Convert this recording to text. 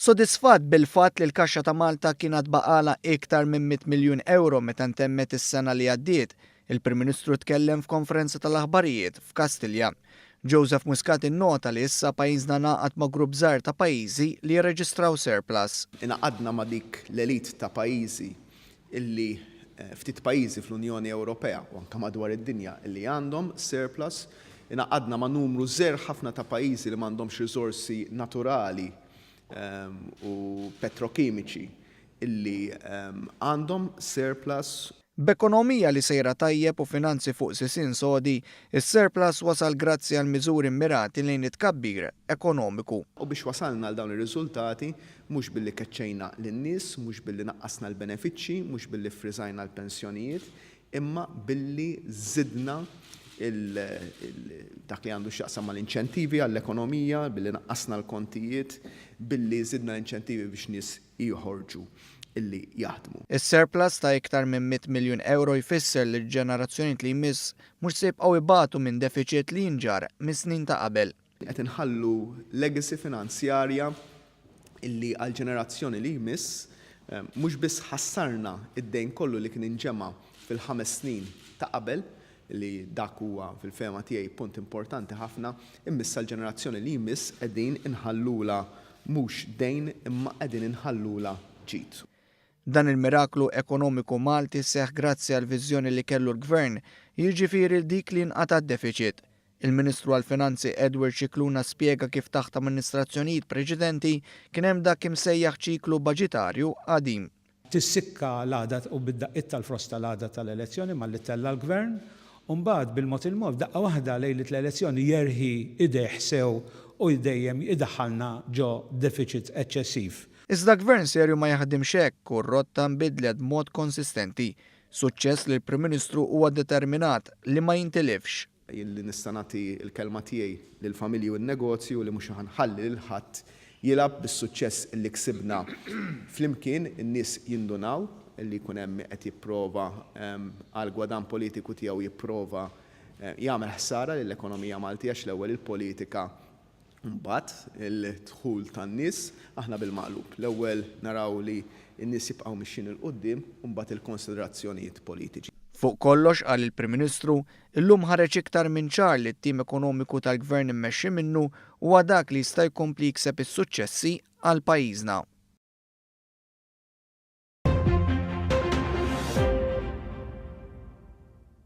Sodisfatt bil-fatt li l-Kaxxa ta' Malta kienet baqala iktar minn 100 miljun euro meta ntemmet is-sena li għaddiet, il-Prim Ministru tkellem f'konferenza tal-aħbarijiet f'Kastilja. Joseph Muscat innota li issa pajjiżna ngħaqad ma' grupp żgħar ta' pajjiżi li jirreġistraw surplus. Ingħaqadna ma' dik l-elit ta' pajjiżi illi ftit pajjiżi fl-Unjoni Ewropea u anke madwar id-dinja illi għandhom surplus, ingħaqadna ma' numru żgħir ħafna ta' pajjiżi li m'għandhomx riżorsi naturali u petrokimiċi illi għandhom surplus. B'ekonomija li sejra tajjeb u finanzi fuq sisin sodi, is-surplus wasal grazzi għal miżuri mirati lejn it-tkabbir ekonomiku. U biex wasalna għal dawn ir-riżultati mhux billi keċċejna lin-nies, mhux billi naqqasna l-benefiċċji, mhux billi friżajna l-pensjonijiet, imma billi żidna dak li għandu x'jaqsam mal-inċentivi għall-ekonomija, billi naqqasna l-kontijiet, billi żidna l-inċentivi biex nies joħorġu illi jaħdmu. Is-surplus ta' iktar minn 100 miljun euro jfisser li l-ġenerazzjonijiet li jmiss mhux se jibqgħu ibatu minn deficit li jinġar mis-snin ta' qabel. Qed inħallu legacy finanzjarja illi għall ġenerazzjoni li jmiss mhux biss ħassarna id-dejn kollu li kien inġema fil-5 snin ta' qabel, li dak huwa fil-fema tiegħi punt importanti ħafna, immissa l-ġenerazzjoni li jmiss qegħdin inħallula mhux dejn imma qegħdin inħallula ġid. Dan il-miraklu ekonomiku Malti seħħ grazzi għal viżjoni li kellu l-Gvern, jiġifieri dik li nqata' d-deficit. Il-Ministru għall-Finanzi Edward Scicluna spjega kif taħt amministrazzjonijiet preċedenti kien hemm dak imsejjaħ ċiklu baġitarju qadim. Tissikka l-għada u bid-daqqiet tal-frost tal-għada tal-elezzjoni malli tella l-Gvern, u mbagħad bil-mod il-mod daqqa waħda lejlet l-elezzjoni jerħi ideħ sew u dejjem idaħħalna ġo deficit eċċessiv. Iżda Gvern serju ma jaħdimx hekk u r-rotta nbidlet b'mod konsistenti. Suċċess li l-Prim Ministru huwa determinat li ma jintilifx. Li nista' nagħti l-kelma tiegħi lill-familji u n-negozju li mhux ħanħalli lil ħadd jilab bis-suċċess li ksibna flimkien in-nies jindunaw illi jkun hemm qed jipprova għal gwadan politiku tiegħu jipprova jagħmel ħsara lill-ekonomija Maltija l-ewwel il-politika mbagħad il-dħul tan-nies aħna bil-maqlub. L-ewwel naraw li n-nies jibqgħu mixjin il quddiem u mbagħad il-konsiderazzjonijiet politiċi. Fuq kollox qal il-Prim Ministru, illum ħareġ iktar minn ċar li t-tim ekonomiku tal-Gvern immexxi minnu huwa dak li jista' jkompli jikseb is-suċċessi għal pajjiżna.